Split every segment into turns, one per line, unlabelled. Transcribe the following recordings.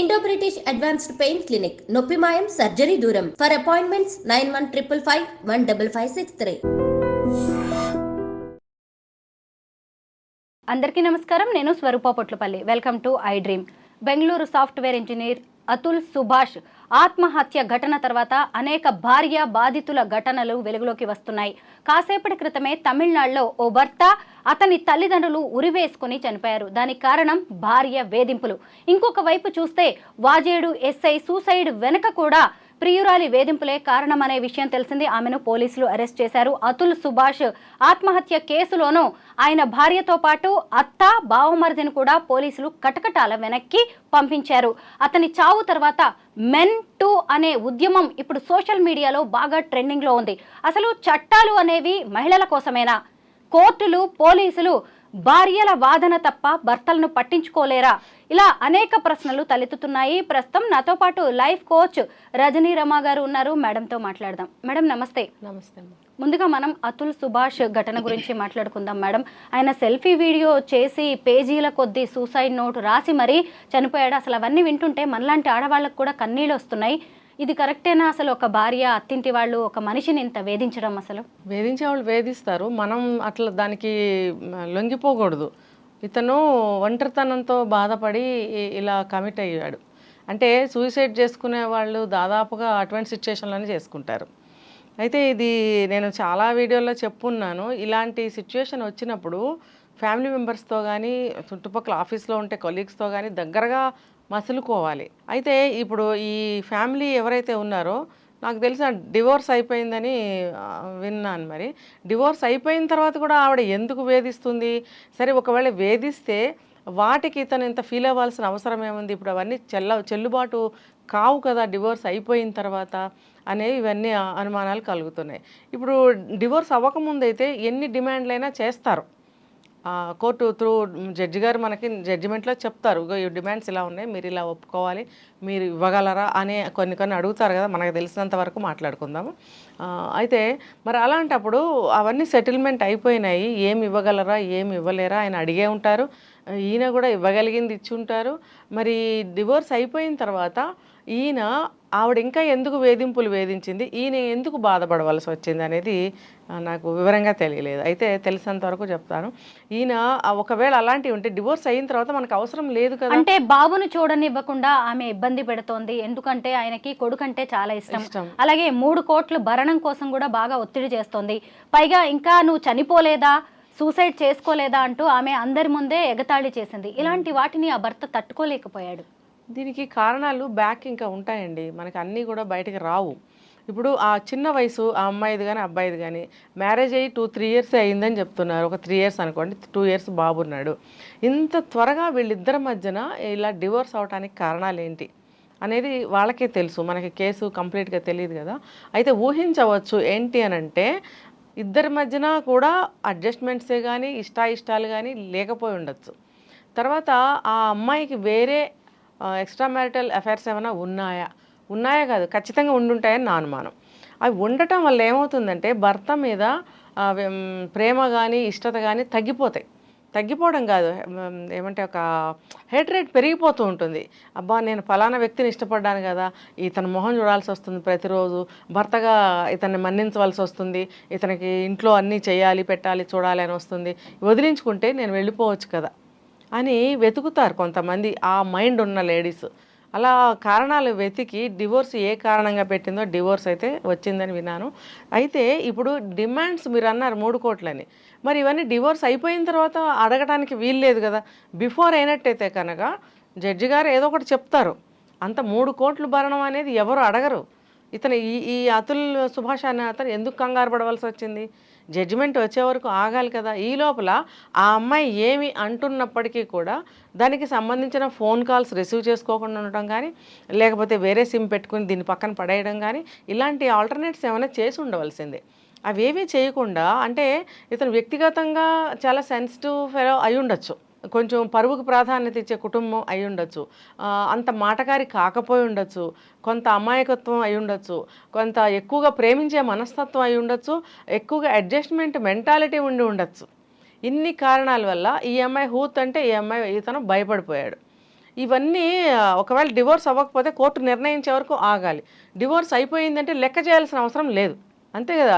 Indo British advanced pain clinic నొప్పి మాయం surgery దూరం ఫర్ అపాయింట్మెంట్స్ 9155515563.
అందరికీ నమస్కారం. నేను Swaroopa Potlapalli. Welcome to I dream. Bengaluru software engineer Atul Subhash ఆత్మహత్య ఘటన తర్వాత అనేక భార్య బాధితుల ఘటనలు వెలుగులోకి వస్తున్నాయి. కాసేపటి క్రితమే తమిళనాడులో ఓ భర్త అతని తల్లిదండ్రులు ఉరివేసుకుని చనిపోయారు. దానికి కారణం భార్య వేధింపులు. ఇంకొక వైపు చూస్తే వాజేడు ఎస్ఐ సూసైడ్ వెనుక కూడా ప్రియురాలి వేధింపులే కారణమనే విషయం తెలిసింది. ఆమెను పోలీసులు అరెస్ట్ చేశారు. అతుల్ సుభాష్ ఆత్మహత్య కేసులోనూ ఆయన భార్యతో పాటు అత్త బావమరిదిని కూడా పోలీసులు కటకటాల వెనక్కి పంపించారు. అతని చావు తర్వాత మెన్ టూ అనే ఉద్యమం ఇప్పుడు సోషల్ మీడియాలో బాగా ట్రెండింగ్లో ఉంది. అసలు చట్టాలు అనేవి మహిళల కోసమేనా? కోర్టులు పోలీసులు భార్యల వాదన తప్ప భర్తలను పట్టించుకోలేరా? ఇలా అనేక ప్రశ్నలు తలెత్తుతున్నాయి. ప్రస్తుతం నాతో పాటు లైఫ్ కోచ్ రజనీ రమ గారు ఉన్నారు. మేడంతో మాట్లాడదాం. మేడం నమస్తే.
నమస్తే.
ముందుగా మనం అతుల్ సుభాష్ ఘటన గురించి మాట్లాడుకుందాం మేడం. ఆయన సెల్ఫీ వీడియో చేసి పేజీల కొద్దీ సూసైడ్ నోట్ రాసి మరీ చనిపోయాడు. అసలు అవన్నీ వింటుంటే మనలాంటి ఆడవాళ్ళకు కూడా కన్నీళ్ళు వస్తున్నాయి. ఇది కరెక్టేనా? అసలు ఒక భార్య అత్తింటి వాళ్ళు ఒక మనిషిని ఇంత వేధించడం? అసలు
వేధించే వాళ్ళు వేధిస్తారు, మనం అట్లా దానికి లొంగిపోకూడదు. ఇతను ఒంటరితనంతో బాధపడి ఇలా కమిట్ అయ్యాడు. అంటే సూసైడ్ చేసుకునే వాళ్ళు దాదాపుగా అటువంటి సిచ్యువేషన్లోనే చేసుకుంటారు. అయితే ఇది నేను చాలా వీడియోల్లో చెప్పున్నాను. ఇలాంటి సిచ్యువేషన్ వచ్చినప్పుడు ఫ్యామిలీ మెంబర్స్తో కానీ చుట్టుపక్కల ఆఫీస్లో ఉంటే కొలీగ్స్తో కానీ దగ్గరగా మసులుకోవాలి. అయితే ఇప్పుడు ఈ ఫ్యామిలీ ఎవరైతే ఉన్నారో నాకు తెలిసిన డివోర్స్ అయిపోయిందని విన్నాను. మరి డివోర్స్ అయిపోయిన తర్వాత కూడా ఆవిడ ఎందుకు వేధిస్తుంది? సరే, ఒకవేళ వేధిస్తే వాటికి ఇతను ఇంత ఫీల్ అవ్వాల్సిన అవసరం ఏముంది? ఇప్పుడు అవన్నీ చెల్లుబాటు కావు కదా డివోర్స్ అయిపోయిన తర్వాత అనేవి ఇవన్నీ అనుమానాలు కలుగుతున్నాయి. ఇప్పుడు డివోర్స్ అవ్వకముందైతే ఎన్ని డిమాండ్లైనా చేస్తారు. కోర్టు త్రూ జడ్జి గారు మనకి జడ్జిమెంట్లో చెప్తారు, ఈ డిమాండ్స్ ఇలా ఉన్నాయి, మీరు ఇలా ఒప్పుకోవాలి, మీరు ఇవ్వగలరా అనే కొన్ని అడుగుతారు కదా. మనకు తెలిసినంత వరకు మాట్లాడుకుందాము. అయితే మరి అలాంటప్పుడు అవన్నీ సెటిల్మెంట్ అయిపోయినాయి. ఏమి ఇవ్వగలరా ఏమి ఇవ్వలేరా ఆయన అడిగే ఉంటారు. ఈయన కూడా ఇవ్వగలిగింది ఇచ్చి ఉంటారు. మరి డివోర్స్ అయిపోయిన తర్వాత ఈయన ఆవిడ ఇంకా ఎందుకు వేధింపులు వేధించింది, ఈయన ఎందుకు బాధపడవలసి వచ్చింది అనేది నాకు వివరంగా తెలియలేదు. అయితే తెలిసినంత వరకు చెప్తాను. ఈయన ఒకవేళ అలాంటివి ఉంటే డివోర్స్ అయిన తర్వాత మనకు అవసరం లేదు కదా.
అంటే బాబును చూడనివ్వకుండా ఆమె ఇబ్బంది పెడుతోంది. ఎందుకంటే ఆయనకి కొడుకంటే చాలా ఇష్టం. అలాగే 3 కోట్ల భరణం కోసం కూడా బాగా ఒత్తిడి చేస్తోంది. పైగా ఇంకా నువ్వు చనిపోలేదా, సూసైడ్ చేసుకోలేదా అంటూ ఆమె అందరి ముందే ఎగతాళి చేసింది. ఇలాంటి వాటిని ఆ భర్త తట్టుకోలేకపోయాడు.
దీనికి కారణాలు బ్యాక్ ఇంకా ఉంటాయండి, మనకి అన్నీ కూడా బయటకు రావు. ఇప్పుడు ఆ చిన్న వయసు ఆ అమ్మాయిది కానీ అబ్బాయిది కానీ మ్యారేజ్ అయ్యి 2-3 ఇయర్స్ అయ్యిందని చెప్తున్నారు. ఒక 3 ఇయర్స్ అనుకోండి, 2 ఇయర్స్ బాబు ఉన్నాడు. ఇంత త్వరగా వీళ్ళిద్దరి మధ్యన ఇలా డివోర్స్ అవడానికి కారణాలు ఏంటి అనేది వాళ్ళకే తెలుసు, మనకి కేసు కంప్లీట్గా తెలియదు కదా. అయితే ఊహించవచ్చు ఏంటి అని అంటే, ఇద్దరి మధ్యన కూడా అడ్జస్ట్మెంట్సే కానీ ఇష్టాలు కానీ లేకపోయి ఉండొచ్చు. తర్వాత ఆ అమ్మాయికి వేరే ఎక్స్ట్రా మ్యారిటల్ అఫైర్స్ ఏమైనా ఉన్నాయా కాదు, ఖచ్చితంగా ఉండుంటాయని నా అనుమానం. అవి ఉండటం వల్ల ఏమవుతుందంటే భర్త మీద ప్రేమ కానీ ఇష్టత కానీ తగ్గిపోవడం కాదు, ఏమంటే ఒక హేట్రేట్ పెరిగిపోతూ ఉంటుంది. అబ్బా, నేను ఫలానా వ్యక్తిని ఇష్టపడ్డాను కదా, ఇతని మొహం చూడాల్సి వస్తుంది ప్రతిరోజు, భర్తగా ఇతన్ని మన్నించవలసి వస్తుంది, ఇతనికి ఇంట్లో అన్నీ చేయాలి పెట్టాలి చూడాలి అని వస్తుంది, వదిలించుకుంటే నేను వెళ్ళిపోవచ్చు కదా అని వెతుకుతారు కొంతమంది, ఆ మైండ్ ఉన్న లేడీస్. అలా కారణాలు వెతికి డివోర్స్ ఏ కారణంగా పెట్టిందో డివోర్స్ అయితే వచ్చిందని విన్నాను. అయితే ఇప్పుడు డిమాండ్స్ మీరు అన్నారు 3 కోట్లని, మరి ఇవన్నీ డివోర్స్ అయిపోయిన తర్వాత అడగడానికి వీల్లేదు కదా. బిఫోర్ అయినట్టయితే కనుక జడ్జి గారు ఏదో ఒకటి చెప్తారు. అంత 3 కోట్ల భరణం అనేది ఎవరు అడగరు. ఇతను ఈ అతుల్ సుభాష్ అనే అతను ఎందుకు కంగారు పడవలసి వచ్చింది? జడ్జిమెంట్ వచ్చే వరకు ఆగాలి కదా. ఈ లోపల ఆ అమ్మాయి ఏమి అంటున్నప్పటికీ కూడా దానికి సంబంధించిన ఫోన్ కాల్స్ రిసీవ్ చేసుకోకుండా ఉండటం కానీ, లేకపోతే వేరే సిమ్ పెట్టుకుని దీన్ని పక్కన పడేయడం కానీ, ఇలాంటి ఆల్టర్నేట్స్ ఏమైనా చేసి ఉండవలసిందే. అవేమీ చేయకుండా, అంటే ఇతను వ్యక్తిగతంగా చాలా సెన్సిటివ్ ఫెలో అయి ఉండొచ్చు, కొంచెం పరువుకు ప్రాధాన్యత ఇచ్చే కుటుంబం అయి ఉండొచ్చు, అంత మాటకారి కాకపోయి ఉండొచ్చు, కొంత అమాయకత్వం అయి ఉండొచ్చు, కొంత ఎక్కువగా ప్రేమించే మనస్తత్వం అయి ఉండొచ్చు, ఎక్కువగా అడ్జస్ట్మెంట్ మెంటాలిటీ ఉండి ఉండొచ్చు. ఇన్ని కారణాల వల్ల ఈ అమ్మాయి హూత్ అంటే ఈ అమ్మాయి ఇతను భయపడిపోయాడు. ఇవన్నీ ఒకవేళ డివోర్స్ అవ్వకపోతే కోర్టు నిర్ణయించే వరకు ఆగాలి. డివోర్స్ అయిపోయిందంటే లెక్క చేయాల్సిన అవసరం లేదు, అంతే కదా.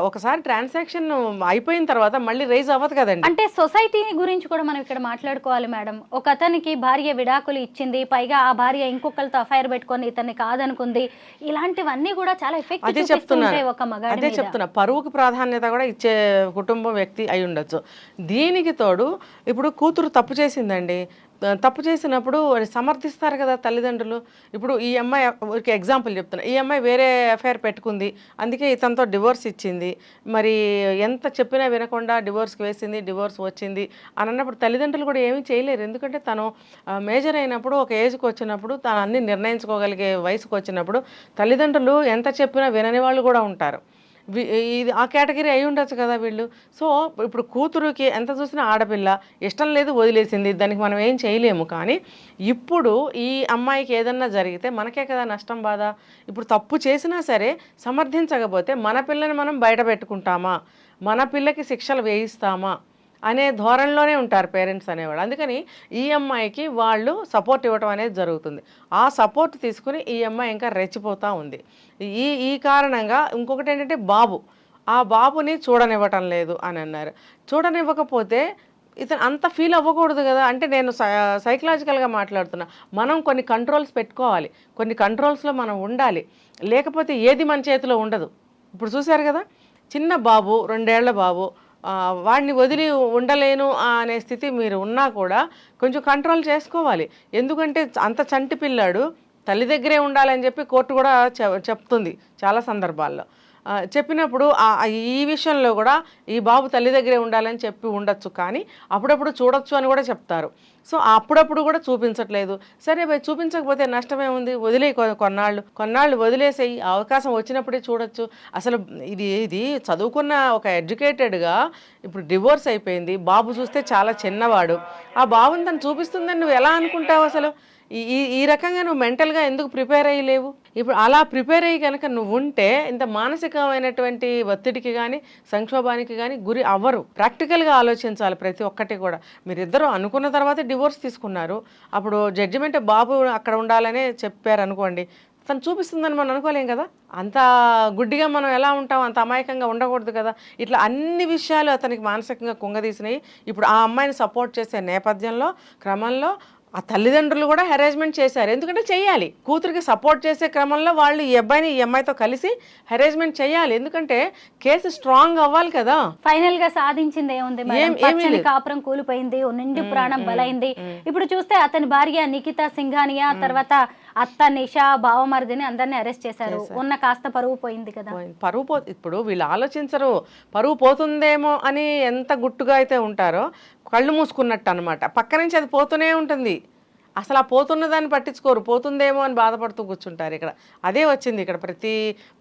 ఒకసారి ట్రాన్సాక్షన్ అయిపోయిన తర్వాత మళ్ళీ రైజ్ అవ్వదు కదండి.
అంటే సొసైటీ గురించి కూడా మనం ఇక్కడ మాట్లాడుకోవాలి మేడం. ఒక అతనికి భార్య విడాకులు ఇచ్చింది, పైగా ఆ భార్య ఇంకొకరితో అఫైర్ పెట్టుకొని ఇతన్ని కాదనుకుంది, ఇలాంటివన్నీ కూడా చాలా ఎఫెక్ట్ చూపిస్తుంటాయి ఒక మగాడి మీద.
అదే చెప్తున్నా, పరువుకు ప్రాధాన్యత కూడా ఇచ్చే కుటుంబం వ్యక్తి అయి ఉండొచ్చు. దీనికి తోడు ఇప్పుడు కూతురు తప్పు చేసిందండి, తప్పు చేసినప్పుడు సమర్థిస్తారు కదా తల్లిదండ్రులు. ఇప్పుడు ఈ అమ్మాయి ఎగ్జాంపుల్ చెప్తున్నా, ఈ అమ్మాయి వేరే అఫైర్ పెట్టుకుంది, అందుకే ఇతనితో డివోర్స్ ఇచ్చింది, మరి ఎంత చెప్పినా వినకుండా డివోర్స్కి వేసింది, డివోర్స్ వచ్చింది అని అన్నప్పుడు తల్లిదండ్రులు కూడా ఏమీ చేయలేరు. ఎందుకంటే తను మేజర్ అయినప్పుడు, ఒక ఏజ్కి వచ్చినప్పుడు, తను అన్ని నిర్ణయించుకోగలిగే వయసుకు వచ్చినప్పుడు తల్లిదండ్రులు ఎంత చెప్పినా వినని వాళ్ళు కూడా ఉంటారు. ఇది ఆ కేటగిరీ అయి ఉండొచ్చు కదా వీళ్ళు. సో ఇప్పుడు కూతురుకి ఎంత చూసినా ఆడపిల్ల, ఇష్టం లేదు వదిలేసింది, దానికి మనం ఏం చేయలేము. కానీ ఇప్పుడు ఈ అమ్మాయికి ఏదన్నా జరిగితే మనకే కదా నష్టం, బాధ. ఇప్పుడు తప్పు చేసినా సరే సమర్థించకపోతే మన పిల్లని మనం బయట పెట్టుకుంటామా, మన పిల్లకి శిక్షలు వేయిస్తామా అనే ధోరణిలోనే ఉంటారు పేరెంట్స్ అనేవాళ్ళు. అందుకని ఈ అమ్మాయికి వాళ్ళు సపోర్ట్ ఇవ్వటం అనేది జరుగుతుంది. ఆ సపోర్ట్ తీసుకుని ఈ అమ్మాయి ఇంకా రెచ్చిపోతూ ఉంది. ఈ కారణంగా ఇంకొకటి ఏంటంటే ఆ బాబుని చూడనివ్వటం లేదు అని అన్నారు. చూడనివ్వకపోతే ఇతను అంత ఫీల్ అవ్వకూడదు కదా. అంటే నేను సైకలాజికల్గా మాట్లాడుతున్నా. మనం కొన్ని కంట్రోల్స్ పెట్టుకోవాలి, కొన్ని కంట్రోల్స్లో మనం ఉండాలి, లేకపోతే ఏది మన చేతిలో ఉండదు. ఇప్పుడు చూశారు కదా, చిన్న బాబు, 2 ఏళ్ల బాబు, వాడిని వదిలి ఉండలేను అనే స్థితి మీరు ఉన్నా కూడా కొంచెం కంట్రోల్ చేసుకోవాలి. ఎందుకంటే అంత చంటి పిల్లాడు తల్లి దగ్గరే ఉండాలని చెప్పి కోర్టు కూడా చెప్తుంది చాలా సందర్భాల్లో. చెప్పినప్పుడు ఈ విషయంలో కూడా ఈ బాబు తల్లి దగ్గరే ఉండాలని చెప్పి ఉండొచ్చు, కానీ అప్పుడప్పుడు చూడొచ్చు అని కూడా చెప్తారు. సో అప్పుడప్పుడు కూడా చూపించట్లేదు. సరే భయ్, చూపించకపోతే నష్టమే ఉంది, వదిలే కొన్నాళ్ళు వదిలేసేయి, అవకాశం వచ్చినప్పుడే చూడొచ్చు. అసలు ఇది చదువుకున్న ఒక ఎడ్యుకేటెడ్గా ఇప్పుడు డివోర్స్ అయిపోయింది, బాబు చూస్తే చాలా చిన్నవాడు, ఆ బాబుని తను చూపిస్తుందని నువ్వు ఎలా అనుకుంటావు? అసలు ఈ రకంగా నువ్వు మెంటల్గా ఎందుకు ప్రిపేర్ అయ్యలేవు? ఇప్పుడు అలా ప్రిపేర్ అయ్యి కనుక నువ్వు ఉంటే ఇంత మానసికమైనటువంటి ఒత్తిడికి కానీ సంక్షోభానికి కానీ గురి అవ్వరు. ప్రాక్టికల్గా ఆలోచించాలి ప్రతి ఒక్కటి కూడా. మీరిద్దరూ అనుకున్న తర్వాతే డివోర్స్ తీసుకున్నారు, అప్పుడు జడ్జిమెంట్ బాబు అక్కడ ఉండాలనే చెప్పారు అనుకోండి, తను చూపిస్తుందని మనం అనుకోలేం కదా. అంత గుడ్డిగా మనం ఎలా ఉంటాం, అంత అమాయకంగా ఉండకూడదు కదా. ఇట్లా అన్ని విషయాలు అతనికి మానసికంగా కుంగదీసినాయి. ఇప్పుడు ఆ అమ్మాయిని సపోర్ట్ చేసే నేపథ్యంలో క్రమంలో ఆ తల్లిదండ్రులు కూడా హెరాస్మెంట్ చేశారు. ఎందుకంటే చెయ్యాలి, కూతురికి సపోర్ట్ చేసే క్రమంలో వాళ్ళు ఈ అబ్బాయిని ఈ అమ్మాయితో కలిసి హెరాస్మెంట్ చేయాలి. ఎందుకంటే కేసు స్ట్రాంగ్ అవ్వాలి కదా.
ఫైనల్ గా సాధించింది ఏముంది మేడం? పచ్చని కాపురం కూలిపోయింది, నిండు ప్రాణం బలైంది. ఇప్పుడు చూస్తే అతని భార్య నిఖితా సింఘానియా, తర్వాత అత్త నిషా, బావమరిదిని అందరినీ అరెస్ట్ చేశారు. ఉన్న కాస్త పరువు పోయింది కదా.
ఇప్పుడు వీళ్ళు ఆలోచించరు, పరువు పోతుందేమో అని ఎంత గుట్టుగా అయితే ఉంటారో కళ్ళు మూసుకున్నట్టు అనమాట. పక్క నుంచి అది పోతూనే ఉంటుంది, అసలు ఆ పోతున్న దాన్ని పట్టించుకోరు, పోతుందేమో అని బాధపడుతూ కూర్చుంటారు. ఇక్కడ అదే వచ్చింది, ఇక్కడ ప్రతి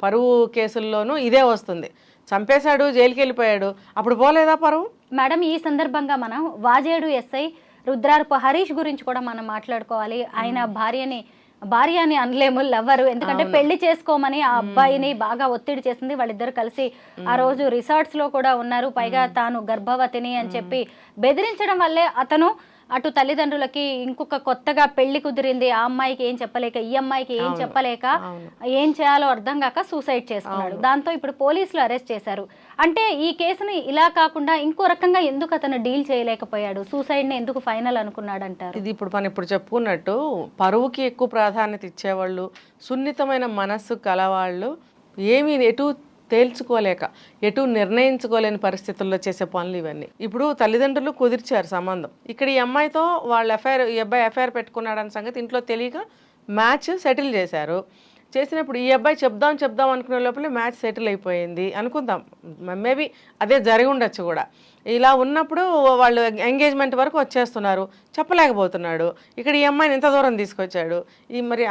పరువు కేసుల్లోనూ ఇదే వస్తుంది. చంపేశాడు, జైలుకి వెళ్ళిపోయాడు, అప్పుడు పోలేదా పరువు?
మేడం, ఈ సందర్భంగా మనం వాజేడు ఎస్ఐ రుద్రారపు హరీష్ గురించి కూడా మనం మాట్లాడుకోవాలి. ఆయన భార్య అని అనలేము, లవ్వరు. ఎందుకంటే పెళ్లి చేసుకోమని ఆ అబ్బాయిని బాగా ఒత్తిడి చేసింది. వాళ్ళిద్దరు కలిసి ఆ రోజు రిసార్ట్స్ లో కూడా ఉన్నారు. పైగా తాను గర్భవతిని అని చెప్పి బెదిరించడం వల్లే అతను అటు తల్లిదండ్రులకి ఇంకొక కొత్తగా పెళ్లి కుదిరింది, ఆ అమ్మాయికి ఏం చెప్పలేక, ఈ అమ్మాయికి ఏం చెప్పలేక, ఏం చేయాలో అర్థం కాక సూసైడ్ చేసుకున్నాడు. దాంతో ఇప్పుడు పోలీసులు అరెస్ట్ చేశారు. అంటే ఈ కేసుని ఇలా కాకుండా ఇంకో రకంగా ఎందుకు అతను డీల్ చేయలేకపోయాడు? సూసైడ్ ని ఎందుకు ఫైనల్ అనుకున్నాడు అంటారు?
ఇది మనం ఇప్పుడు చెప్పుకున్నట్టు పరువుకి ఎక్కువ ప్రాధాన్యత ఇచ్చేవాళ్ళు, సున్నితమైన మనస్సు కలవాళ్ళు ఏమీ ఎటు తేల్చుకోలేక, ఎటు నిర్ణయించుకోలేని పరిస్థితుల్లో చేసే పనులు ఇవన్నీ. ఇప్పుడు తల్లిదండ్రులు కుదిర్చారు సంబంధం. ఇక్కడ ఈ అమ్మాయితో ఈ అబ్బాయి అఫైర్ పెట్టుకున్నాడన్న సంగతి ఇంట్లో తెలియక మ్యాచ్ సెటిల్ చేశారు. చేసినప్పుడు ఈ అబ్బాయి చెప్దాం అనుకునే లోపలే మ్యాచ్ సెటిల్ అయిపోయింది అనుకుందాం, మేబీ అదే జరిగి ఉండొచ్చు కూడా. ఇలా ఉన్నప్పుడు వాళ్ళు ఎంగేజ్మెంట్ వరకు వచ్చేస్తున్నారు, చెప్పలేకపోతున్నాడు. ఇక్కడ ఈ అమ్మాయిని ఇంత దూరం తీసుకొచ్చాడు. మరి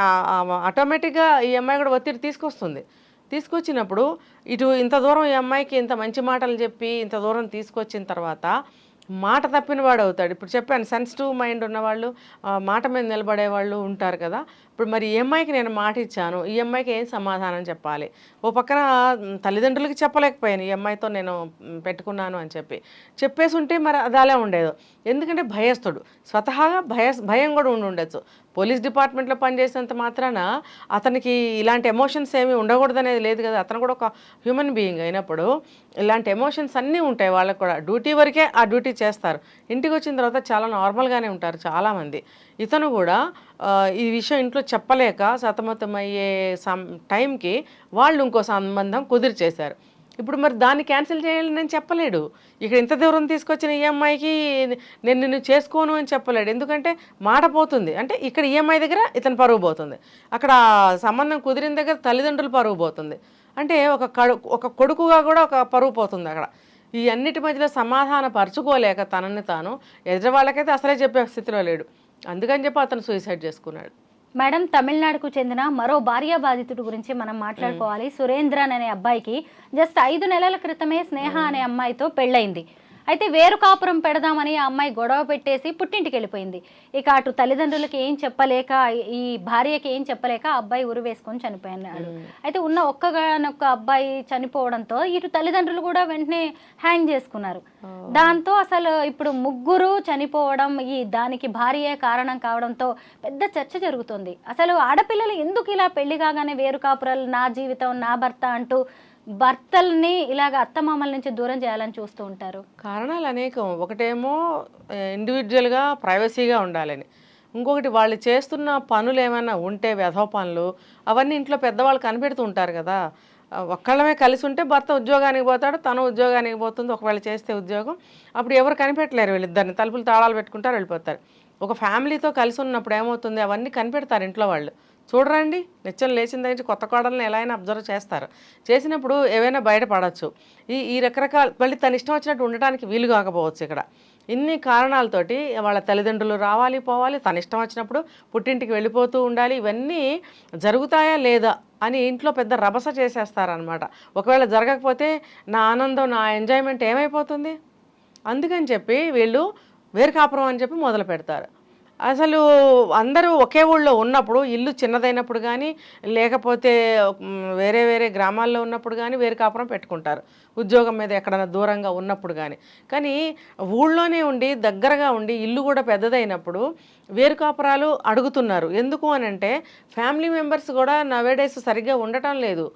ఆటోమేటిక్గా ఈ అమ్మాయి కూడా ఒత్తిడి తీసుకొచ్చినప్పుడు ఇటు ఇంత దూరం ఈ అమ్మాయికి ఇంత మంచి మాటలు చెప్పి ఇంత దూరం తీసుకొచ్చిన తర్వాత మాట తప్పిన వాడు అవుతాడు. ఇప్పుడు చెప్పాను, సెన్సిటివ్ మైండ్ ఉన్నవాళ్ళు, మాట మీద నిలబడే వాళ్ళు ఉంటారు కదా, ఇప్పుడు మరి ఈ అమ్మాయికి నేను మాట ఇచ్చాను, ఈ అమ్మాయికి ఏం సమాధానం చెప్పాలి? ఓ పక్కన తల్లిదండ్రులకి చెప్పలేకపోయాను ఈ అమ్మాయితో నేను పెట్టుకున్నాను అని చెప్పేసి ఉంటే మరి అది అలా ఉండేది. ఎందుకంటే భయస్థుడు, స్వతహాగా భయం కూడా ఉండొచ్చు. పోలీస్ డిపార్ట్మెంట్లో పనిచేసినంత మాత్రాన అతనికి ఇలాంటి ఎమోషన్స్ ఏమీ ఉండకూడదనేది లేదు కదా. అతను కూడా ఒక హ్యూమన్ బీయింగ్ అయినప్పుడు ఇలాంటి ఎమోషన్స్ అన్నీ ఉంటాయి వాళ్ళకు కూడా. డ్యూటీ వరకే ఆ డ్యూటీ చేస్తారు, ఇంటికి వచ్చిన తర్వాత చాలా నార్మల్గానే ఉంటారు చాలామంది. ఇతను కూడా ఈ విషయం ఇంట్లో చెప్పలేక సతమతమయ్యే టైంకి వాళ్ళు ఇంకో సంబంధం కుదిరిచేశారు. ఇప్పుడు మరి దాన్ని క్యాన్సిల్ చేయాలని నేను చెప్పలేడు. ఇక్కడ ఇంత దూరం తీసుకొచ్చిన ఈఎంఐకి నేను నిన్ను చేసుకోను అని చెప్పలేడు. ఎందుకంటే మాట పోతుంది. అంటే ఇక్కడ ఈఎంఐ దగ్గర ఇతను పరువు పోతుంది, అక్కడ సంబంధం కుదిరిన దగ్గర తల్లిదండ్రులు పరువు పోతుంది. అంటే ఒక కొడుకుగా కూడా ఒక పరువు పోతుంది అక్కడ. ఈ అన్నిటి మధ్యలో సమాధాన పరుచుకోలేక తనని తాను, ఎదుటి వాళ్ళకైతే అసలే చెప్పే స్థితిలో లేడు. అందుకని చెప్పి అతను సూసైడ్ చేసుకున్నాడు.
మేడం, తమిళనాడుకు చెందిన మరో భార్య బాధితుడి గురించి మనం మాట్లాడుకోవాలి. సురేంద్రన్ అనే అబ్బాయికి జస్ట్ 5 నెలల క్రితమే స్నేహ అనే అమ్మాయితో పెళ్ళయింది. అయితే వేరు కాపురం పెడదామని ఆ అమ్మాయి గొడవ పెట్టేసి పుట్టింటికి వెళ్ళిపోయింది. ఇక అటు తల్లిదండ్రులకి ఏం చెప్పలేక, ఈ భార్యకి ఏం చెప్పలేక ఆ అబ్బాయి ఉరి వేసుకొని చనిపోయినాడు. అయితే ఉన్న ఒక్క అబ్బాయి చనిపోవడంతో ఇటు తల్లిదండ్రులు కూడా వెంటనే హ్యాంగ్ చేసుకున్నారు. దాంతో అసలు ఇప్పుడు ముగ్గురు చనిపోవడం, దానికి భార్యే కారణం కావడంతో పెద్ద చర్చ జరుగుతుంది. అసలు ఆడపిల్లలు ఎందుకు ఇలా పెళ్లి కాగానే వేరు కాపురాలు, నా జీవితం నా భర్త అంటూ భర్తల్ని ఇలాగ అత్తమామల నుంచి దూరం చేయాలని చూస్తూ ఉంటారు?
కారణాలు అనేకం. ఒకటేమో ఇండివిజువల్గా ప్రైవసీగా ఉండాలని, ఇంకొకటి వాళ్ళు చేస్తున్న పనులు ఏమైనా ఉంటే వెధవ పనులు అవన్నీ ఇంట్లో పెద్దవాళ్ళు కనిపెడుతూ ఉంటారు కదా. ఒక్కళ్ళమే కలిసి ఉంటే భర్త ఉద్యోగానికి పోతాడు, తను ఉద్యోగానికి పోతుంది. ఒకవేళ చేస్తే ఉద్యోగం, అప్పుడు ఎవరు కనిపెట్టలేరు, వీళ్ళిద్దరిని తలుపులు తాళాలు పెట్టుకుంటారు, వెళ్ళిపోతారు. ఒక ఫ్యామిలీతో కలిసి ఉన్నప్పుడు ఏమవుతుంది, అవన్నీ కనిపెడతారు ఇంట్లో వాళ్ళు. చూడరండి, నిత్యం లేచిన దగ్గర కొత్త కోడల్ని ఎలా అయినా అబ్జర్వ్ చేస్తారు. చేసినప్పుడు ఏవైనా బయటపడవచ్చు. ఈ రకరకాల, మళ్ళీ తన ఇష్టం వచ్చినట్టు ఉండటానికి వీలు కాకపోవచ్చు. ఇక్కడ ఇన్ని కారణాలతోటి వాళ్ళ తల్లిదండ్రులు రావాలి పోవాలి, తన ఇష్టం వచ్చినప్పుడు పుట్టింటికి వెళ్ళిపోతూ ఉండాలి. ఇవన్నీ జరుగుతాయా లేదా అని ఇంట్లో పెద్ద రభస చేసేస్తారనమాట. ఒకవేళ జరగకపోతే నా ఆనందం, నా ఎంజాయ్మెంట్ ఏమైపోతుంది? అందుకని చెప్పి వీళ్ళు వేరు కాపురం అని చెప్పి మొదలు పెడతారు. అసలు అందరూ ఒకే ఊళ్ళో ఉన్నప్పుడు, ఇల్లు చిన్నదైనప్పుడు కానీ, లేకపోతే వేరే వేరే గ్రామాల్లో ఉన్నప్పుడు కానీ వేరు కాపురం పెట్టుకుంటారు, ఉద్యోగం మీద ఎక్కడైనా దూరంగా ఉన్నప్పుడు కానీ. కానీ ఊళ్ళోనే ఉండి దగ్గరగా ఉండి ఇల్లు కూడా పెద్దదైనప్పుడు వేరు కాపురాలు అడుగుతున్నారు. ఎందుకు అని అంటే ఫ్యామిలీ మెంబర్స్ కూడా నవేడేస్ సరిగ్గా ఉండటం లేదు.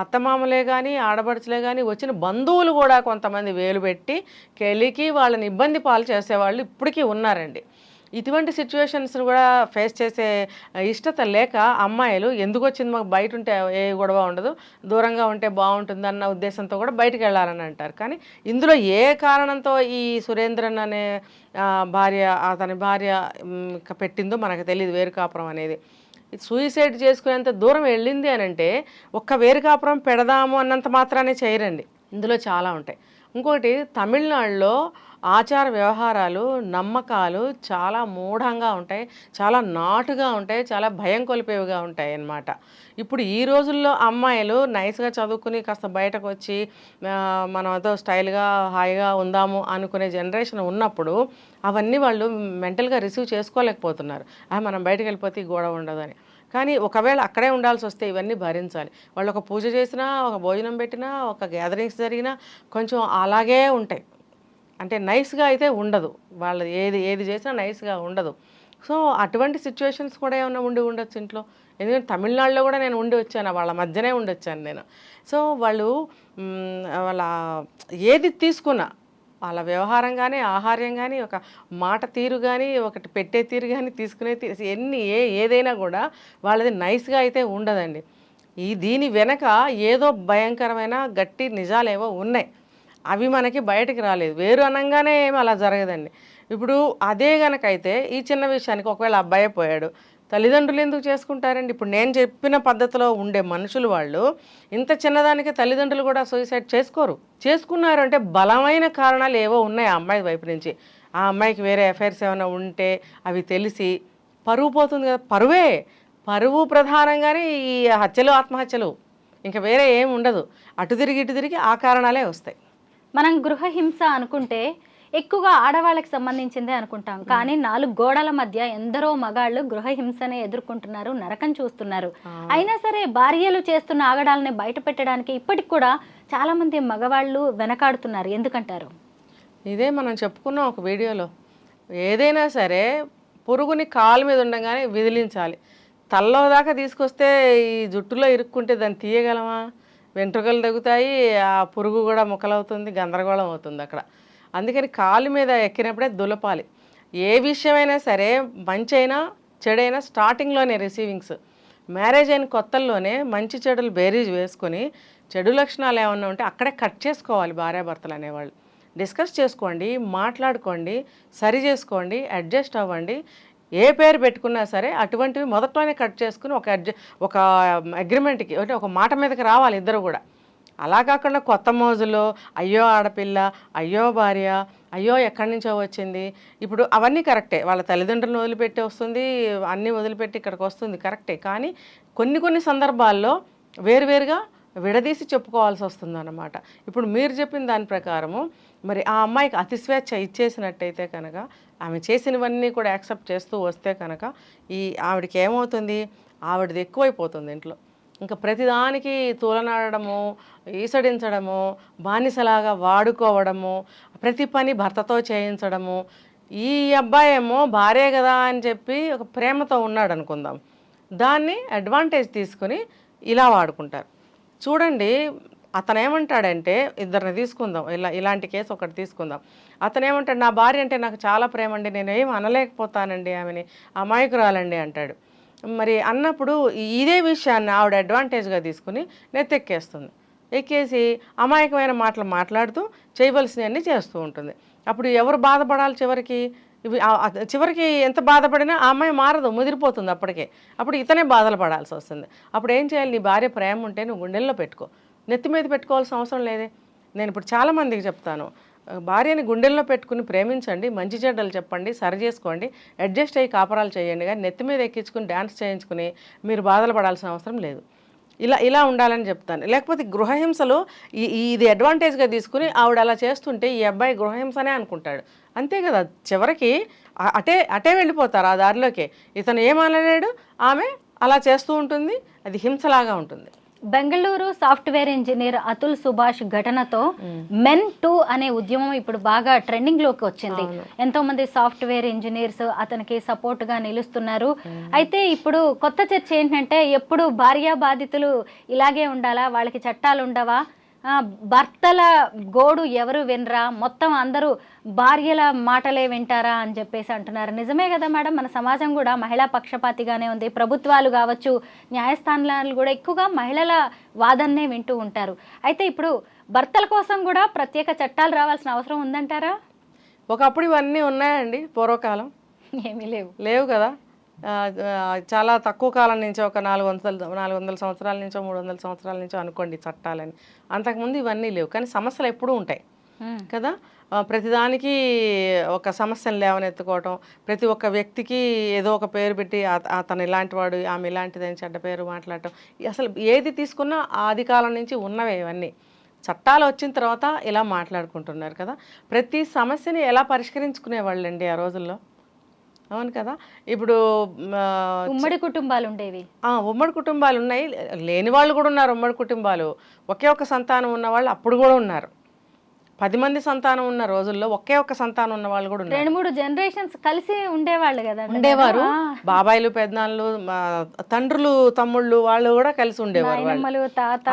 అత్తమామలే కానీ ఆడపడుచులే కానీ వచ్చిన బంధువులు కూడా కొంతమంది వేలు పెట్టి కెలికి వాళ్ళని ఇబ్బంది పాలు చేసేవాళ్ళు ఇప్పటికీ ఉన్నారండి. ఇటువంటి సిచ్యువేషన్స్ కూడా ఫేస్ చేసే ఇష్టత లేక అమ్మాయిలు ఎందుకు వచ్చింది, మాకు బయట ఉంటే ఏ గొడవ ఉండదు, దూరంగా ఉంటే బాగుంటుంది అన్న ఉద్దేశంతో కూడా బయటకు వెళ్ళాలని అంటారు. కానీ ఇందులో ఏ కారణంతో ఈ సురేంద్రన్ అనే అతని భార్య పెట్టిందో మనకు తెలియదు వేరు కాపురం అనేది. సూయిసైడ్ చేసుకునేంత దూరం వెళ్ళింది అని అంటే ఒక్క వేరు కాపురం పెడదాము అన్నంత మాత్రానే చేయరండి, ఇందులో చాలా ఉంటాయి. ఇంకొకటి, తమిళనాడులో ఆచార వ్యవహారాలు, నమ్మకాలు చాలా మూఢంగా ఉంటాయి, చాలా నాటుగా ఉంటాయి, చాలా భయం కొలిపేవిగా ఉంటాయి అన్నమాట. ఇప్పుడు ఈ రోజుల్లో అమ్మాయిలు నైస్గా చదువుకుని కాస్త బయటకు వచ్చి మనం ఏదో స్టైల్గా హాయిగా ఉందాము అనుకునే జనరేషన్ ఉన్నప్పుడు అవన్నీ వాళ్ళు మెంటల్గా రిసీవ్ చేసుకోలేకపోతున్నారు. మనం బయటకు వెళ్ళిపోతే ఈ గొడవ ఉండదని. కానీ ఒకవేళ అక్కడే ఉండాల్సి వస్తే ఇవన్నీ భరించాలి. వాళ్ళు ఒక పూజ చేసినా, ఒక భోజనం పెట్టినా, ఒక గ్యాదరింగ్స్ జరిగినా కొంచెం అలాగే ఉంటాయి. అంటే నైస్గా అయితే ఉండదు, వాళ్ళు ఏది చేసినా నైస్గా ఉండదు. సో అటువంటి సిచ్యువేషన్స్ కూడా ఏమైనా ఉండొచ్చు ఇంట్లో. ఎందుకంటే తమిళనాడులో కూడా నేను ఉండి వచ్చాను, వాళ్ళ మధ్యనే ఉండొచ్చాను నేను. సో వాళ్ళు వాళ్ళ ఏది తీసుకున్నా, వాళ్ళ వ్యవహారం కానీ, ఆహార్యం కానీ, ఒక మాట తీరు కానీ, ఒకటి పెట్టే తీరు కానీ, తీసుకునే తీరు, ఏదైనా కూడా వాళ్ళది నైస్గా అయితే ఉండదండి. దీని వెనక ఏదో భయంకరమైన గట్టి నిజాలేవో ఉన్నాయి, అవి మనకి బయటకు రాలేదు. వేరు అనగానే ఏమి అలా జరగదండి. ఇప్పుడు అదే గనకైతే ఈ చిన్న విషయానికి ఒకవేళ అబ్బాయి పోయాడు, తల్లిదండ్రులు ఎందుకు చేసుకుంటారండి? ఇప్పుడు నేను చెప్పిన పద్ధతిలో ఉండే మనుషులు వాళ్ళు ఇంత చిన్నదానికి తల్లిదండ్రులు కూడా సూసైడ్ చేసుకున్నారు అంటే బలమైన కారణాలు ఏవో ఉన్నాయి ఆ అమ్మాయి వైపు నుంచి. ఆ అమ్మాయికి వేరే అఫైర్స్ ఏమైనా ఉంటే అవి తెలిసి పరువు పోతుంది కదా. పరువు ప్రధానంగానే ఈ హత్యలు, ఆత్మహత్యలు, ఇంకా వేరే ఏమి ఉండదు. అటు తిరిగి ఇటు తిరిగి ఆ కారణాలే వస్తాయి.
మనం గృహహింస అనుకుంటే ఎక్కువగా ఆడవాళ్ళకి సంబంధించిందే అనుకుంటాం, కానీ 4 గోడల మధ్య ఎందరో మగాళ్ళు గృహహింసనే ఎదుర్కొంటున్నారు, నరకం చూస్తున్నారు. అయినా సరే భార్యలు చేస్తున్న ఆగడాలని బయట పెట్టడానికి ఇప్పటికి కూడా చాలా మంది మగవాళ్ళు వెనకాడుతున్నారు. ఎందుకంటారు?
ఇదే మనం చెప్పుకున్నాం ఒక వీడియోలో. ఏదైనా సరే పురుగుని కాలు మీద ఉండగానే విదిలించాలి. తల్లో దాకా తీసుకొస్తే ఈ జుట్టులో ఇరుక్కుంటే దాన్ని తీయగలమా? వెంట్రుకలు తగ్గుతాయి, ఆ పురుగు కూడా ముక్కలవుతుంది, గందరగోళం అవుతుంది అక్కడ. అందుకని కాలు మీద ఎక్కినప్పుడే దులపాలి. ఏ విషయమైనా సరే, మంచి అయినా చెడైనా స్టార్టింగ్లోనే రిసీవింగ్స్. మ్యారేజ్ అయిన కొత్తల్లోనే మంచి చెడులు బేరీజ్ వేసుకొని చెడు లక్షణాలు ఏమన్నా ఉంటే అక్కడే కట్ చేసుకోవాలి భార్యాభర్తలు అనేవాళ్ళు. డిస్కస్ చేసుకోండి, మాట్లాడుకోండి, సరి చేసుకోండి, అడ్జస్ట్ అవ్వండి. ఏ పేరు పెట్టుకున్నా సరే అటువంటివి మొదట్లోనే కట్ చేసుకుని ఒక అగ్రిమెంట్కి అంటే ఒక మాట మీదకి రావాలి ఇద్దరు కూడా. అలా కాకుండా కొత్త మోజులో అయ్యో ఆడపిల్ల, అయ్యో భార్య, అయ్యో ఎక్కడి నుంచో వచ్చింది. ఇప్పుడు అవన్నీ కరెక్టే, వాళ్ళ తల్లిదండ్రులను వదిలిపెట్టి వస్తుంది, అన్నీ వదిలిపెట్టి ఇక్కడికి వస్తుంది, కరెక్టే. కానీ కొన్ని సందర్భాల్లో వేరువేరుగా విడదీసి చెప్పుకోవాల్సి వస్తుంది అన్నమాట. ఇప్పుడు మీరు చెప్పిన దాని ప్రకారము మరి ఆ అమ్మాయికి అతి స్వేచ్ఛ ఇచ్చేసినట్టయితే కనుక, ఆమె చేసినవన్నీ కూడా యాక్సెప్ట్ చేస్తూ వస్తే కనుక ఆవిడకి ఏమవుతుంది, ఆవిడది ఎక్కువైపోతుంది ఇంట్లో. ఇంకా ప్రతిదానికి తూలనాడము, ఈసడించడము, బానిసలాగా వాడుకోవడము, ప్రతి పని భర్తతో చేయించడము. ఈ అబ్బాయి ఏమో భార్య కదా అని చెప్పి ఒక ప్రేమతో ఉన్నాడు అనుకుందాం, దాన్ని అడ్వాంటేజ్ తీసుకుని ఇలా వాడుకుంటారు. చూడండి, అతను ఏమంటాడంటే, ఇద్దరిని తీసుకుందాం, ఇలాంటి కేసు ఒకటి తీసుకుందాం. అతను ఏమంటాడు, నా భార్య అంటే నాకు చాలా ప్రేమ అండి, నేను ఏం అనలేకపోతానండి, ఆమెని అమాయకురాలండి అంటాడు. మరి అన్నప్పుడు ఇదే విషయాన్ని ఆవిడ అడ్వాంటేజ్గా తీసుకుని నెత్తెక్కేస్తుంది. ఎక్కేసి అమాయకమైన మాటలు మాట్లాడుతూ చేయవలసినవన్నీ చేస్తూ ఉంటుంది. అప్పుడు ఎవరు బాధపడాలి చివరికి? చివరికి ఎంత బాధపడినా ఆ అమ్మాయి మారదు, ముదిరిపోతుంది అప్పటికే. అప్పుడు ఇతనే బాధలు పడాల్సి వస్తుంది. అప్పుడు ఏం చేయాలి? నీ భార్య ప్రేమ ఉంటే నువ్వు గుండెల్లో పెట్టుకో, నెత్తి మీద పెట్టుకోవాల్సిన అవసరం లేదే. నేను ఇప్పుడు చాలామందికి చెప్తాను, భార్యని గుండెల్లో పెట్టుకుని ప్రేమించండి, మంచి చెడ్డలు చెప్పండి, సరి చేసుకోండి, అడ్జస్ట్ అయ్యి కాపురాలు చేయండి. కానీ నెత్తి మీద ఎక్కించుకుని డ్యాన్స్ చేయించుకుని మీరు బాధలు పడాల్సిన అవసరం లేదు. ఇలా ఉండాలని చెప్తాను. లేకపోతే గృహహింసలో ఇది అడ్వాంటేజ్గా తీసుకుని ఆవిడ అలా చేస్తుంటే ఈ అబ్బాయి గృహహింసనే అనుకుంటాడు. అంతే కదా, చివరికి అటే వెళ్ళిపోతారు ఆ దారిలోకే. ఇతను ఏమనలేడు, ఆమె అలా చేస్తూ ఉంటుంది, అది హింసలాగా ఉంటుంది.
బెంగళూరు సాఫ్ట్వేర్ ఇంజనీర్ అతుల్ సుభాష్ ఘటనతో మెన్ టూ అనే ఉద్యమం ఇప్పుడు బాగా ట్రెండింగ్ లోకి వచ్చింది. ఎంతో మంది సాఫ్ట్వేర్ ఇంజనీర్స్ అతనికి సపోర్ట్ గా నిలుస్తున్నారు. అయితే ఇప్పుడు కొత్త చర్చ ఏంటంటే, ఎప్పుడు భార్యా బాధితులు ఇలాగే ఉండాలా, వాళ్ళకి చట్టాలు ఉండవా, భర్తల గోడు ఎవరు వినరా, మొత్తం అందరూ భార్యల మాటలే వింటారా అని చెప్పేసి అంటున్నారు. నిజమే కదా మేడం, మన సమాజం కూడా మహిళా పక్షపాతిగానే ఉంది. ప్రభుత్వాలు కావచ్చు, న్యాయస్థానాలు కూడా ఎక్కువగా మహిళల వాదన్నే వింటూ ఉంటారు. అయితే ఇప్పుడు భర్తల కోసం కూడా ప్రత్యేక చట్టాలు రావాల్సిన అవసరం ఉందంటారా?
ఒకప్పుడు ఇవన్నీ ఉన్నాయండి, పూర్వకాలం
ఏమీ
లేవు కదా. చాలా తక్కువ కాలం నుంచి, ఒక 400 సంవత్సరాల నుంచో 300 సంవత్సరాల నుంచో అనుకోండి చట్టాలని. అంతకుముందు ఇవన్నీ లేవు, కానీ సమస్యలు ఎప్పుడూ ఉంటాయి కదా. ప్రతిదానికి ఒక సమస్యను లేవనెత్తుకోవటం, ప్రతి ఒక్క వ్యక్తికి ఏదో ఒక పేరు పెట్టి అతను ఇలాంటి వాడు, ఆమె ఇలాంటిదని చెడ్డ పేరు మాట్లాడటం, అసలు ఏది తీసుకున్నా ఆది కాలం నుంచి ఉన్నవే ఇవన్నీ. చట్టాలు వచ్చిన తర్వాత ఇలా మాట్లాడుకుంటున్నారు కదా. ప్రతి సమస్యని ఎలా పరిష్కరించుకునేవాళ్ళండి ఆ రోజుల్లో, అవును కదా. ఇప్పుడు
ఉమ్మడి కుటుంబాలు ఉండేవి,
ఉమ్మడి కుటుంబాలు ఉన్నాయి, లేని వాళ్ళు కూడా ఉన్నారు. ఉమ్మడి కుటుంబాలు ఒకే ఒక్క సంతానం ఉన్న వాళ్ళు అప్పుడు కూడా ఉన్నారు. 10 మంది సంతానం ఉన్న రోజుల్లో ఒకే ఒక్క సంతానం ఉన్న వాళ్ళు కూడా ఉన్నారు.
2-3 జనరేషన్స్ కలిసి ఉండేవాళ్ళు కదా,
ఉండేవారు. బాబాయిలు, పెద్దనాన్నలు, తండ్రులు, తమ్ముళ్ళు వాళ్ళు కూడా కలిసి ఉండేవారు.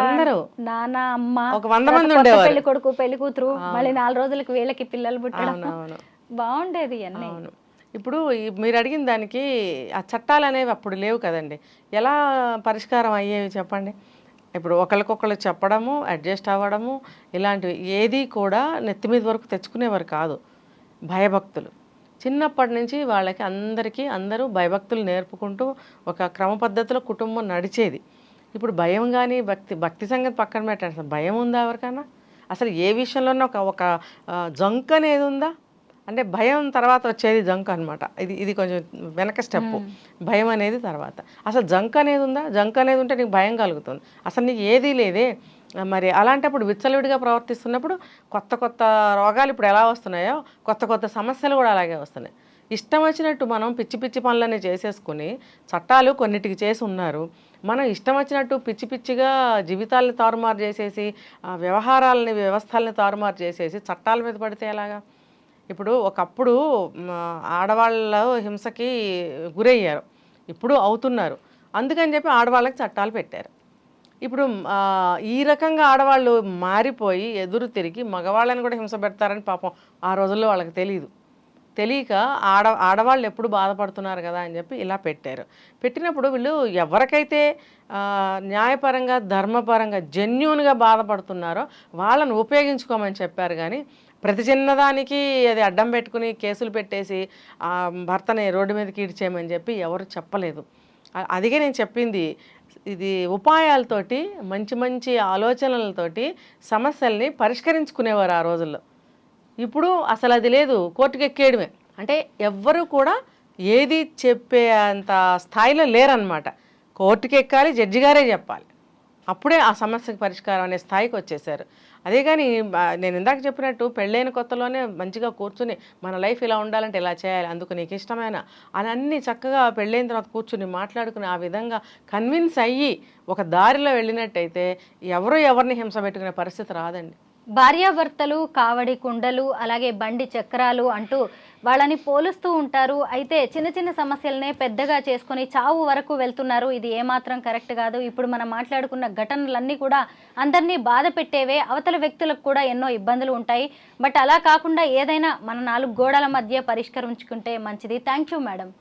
అందరూ నాన్న, అమ్మ,
ఒక 100 మంది ఉండేవారు.
పెళ్లి కొడుకు, పెళ్లి కూతురు, మళ్ళీ 4 రోజులకి వీళ్ళకి పిల్లలు పుట్టడం, బాగుండేది అన్నీ.
ఇప్పుడు మీరు అడిగిన దానికి ఆ చట్టాలు అనేవి అప్పుడు లేవు కదండి. ఎలా పరిష్కారం అయ్యేవి చెప్పండి? ఇప్పుడు ఒకరికొకరు చెప్పడము, అడ్జస్ట్ అవ్వడము, ఇలాంటివి ఏది కూడా నెత్తి మీద వరకు తెచ్చుకునేవారు కాదు. భయభక్తులు చిన్నప్పటి నుంచి వాళ్ళకి అందరూ భయభక్తులు నేర్పుకుంటూ ఒక క్రమ పద్ధతిలో కుటుంబం నడిచేది. ఇప్పుడు భయం కానీ భక్తి సంగతి పక్కన పెట్టండి, భయం ఉందా ఎవరికైనా? అసలు ఏ విషయంలోనూ ఒక జంక్ అనేది ఉందా? అంటే భయం తర్వాత వచ్చేది జంక్ అనమాట. ఇది కొంచెం వెనక స్టెప్, భయం అనేది తర్వాత. అసలు జంక్ అనేది ఉందా? జంక్ అనేది ఉంటే నీకు భయం కలుగుతుంది. అసలు నీకు ఏదీ లేదే, మరి అలాంటప్పుడు విచ్చలవిడిగా ప్రవర్తిస్తున్నప్పుడు కొత్త కొత్త రోగాలు ఇప్పుడు ఎలా వస్తున్నాయో కొత్త కొత్త సమస్యలు కూడా అలాగే వస్తున్నాయి. ఇష్టం వచ్చినట్టు మనం పిచ్చి పిచ్చి పనులన్నీ చేసేసుకుని చట్టాలు కొన్నిటికి చేసి ఉన్నారు, మనం ఇష్టం వచ్చినట్టు పిచ్చి పిచ్చిగా జీవితాలని తారుమారు చేసేసి వ్యవహారాలని వ్యవస్థల్ని తారుమారు చేసేసి చట్టాల మీద పడితే ఎలాగా? ఇప్పుడు ఒకప్పుడు ఆడవాళ్ళ హింసకి గురయ్యారు, ఇప్పుడు అవుతున్నారు, అందుకని చెప్పి ఆడవాళ్ళకి చట్టాలు పెట్టారు. ఇప్పుడు ఈ రకంగా ఆడవాళ్ళు మారిపోయి ఎదురు తిరిగి మగవాళ్ళని కూడా హింస పెడతారని పాపం ఆ రోజుల్లో వాళ్ళకి తెలియక ఆడవాళ్ళు ఎప్పుడు బాధపడుతున్నారు కదా అని చెప్పి ఇలా పెట్టారు. పెట్టినప్పుడు వీళ్ళు ఎవరికైతే న్యాయపరంగా ధర్మపరంగా జెన్యూన్గా బాధపడుతున్నారో వాళ్ళని ఉపయోగించుకోమని చెప్పారు. కానీ ప్రతి చిన్నదానికి అది అడ్డం పెట్టుకుని కేసులు పెట్టేసి భర్తని రోడ్డు మీదకి ఈడ్చేయమని చెప్పి ఎవరు చెప్పలేదు. అదిగే నేను చెప్పింది, ఇది ఉపాయాలతోటి మంచి మంచి ఆలోచనలతోటి సమస్యల్ని పరిష్కరించుకునేవారు ఆ రోజుల్లో. ఇప్పుడు అసలు అది లేదు, కోర్టుకు ఎక్కేయడమే. అంటే ఎవ్వరూ కూడా ఏది చెప్పే అంత స్థాయిలో లేరనమాట. కోర్టుకి ఎక్కాలి, జడ్జి గారే చెప్పాలి, అప్పుడే ఆ సమస్యకు పరిష్కారం అనే స్థాయికి వచ్చేసారు. అదే కానీ నేను ఇందాక చెప్పినట్టు పెళ్ళైన కొత్తలోనే మంచిగా కూర్చుని మన లైఫ్ ఇలా ఉండాలంటే ఇలా చేయాలి, అందుకు నీకు ఇష్టమైన అని అన్నీ చక్కగా పెళ్ళైన తర్వాత కూర్చుని మాట్లాడుకుని ఆ విధంగా కన్విన్స్ అయ్యి ఒక దారిలో వెళ్ళినట్టయితే ఎవరు ఎవరిని హింస పెట్టుకునే పరిస్థితి రాదండి.
భార్యాభర్తలు కావడి కుండలు అలాగే బండి చక్రాలు అంటూ వాళ్ళని పోలుస్తూ ఉంటారు. అయితే చిన్న చిన్న సమస్యలనే పెద్దగా చేసుకొని చావు వరకు వెళ్తున్నారు. ఇది ఏమాత్రం కరెక్ట్ కాదు. ఇప్పుడు మనం మాట్లాడుకున్న ఘటనలన్నీ కూడా అందరినీ బాధ పెట్టేవే, అవతల వ్యక్తులకు కూడా ఎన్నో ఇబ్బందులు ఉంటాయి. బట్ అలా కాకుండా ఏదైనా మన 4 గోడల మధ్య పరిష్కరించుకుంటే మంచిది. Thank you madam.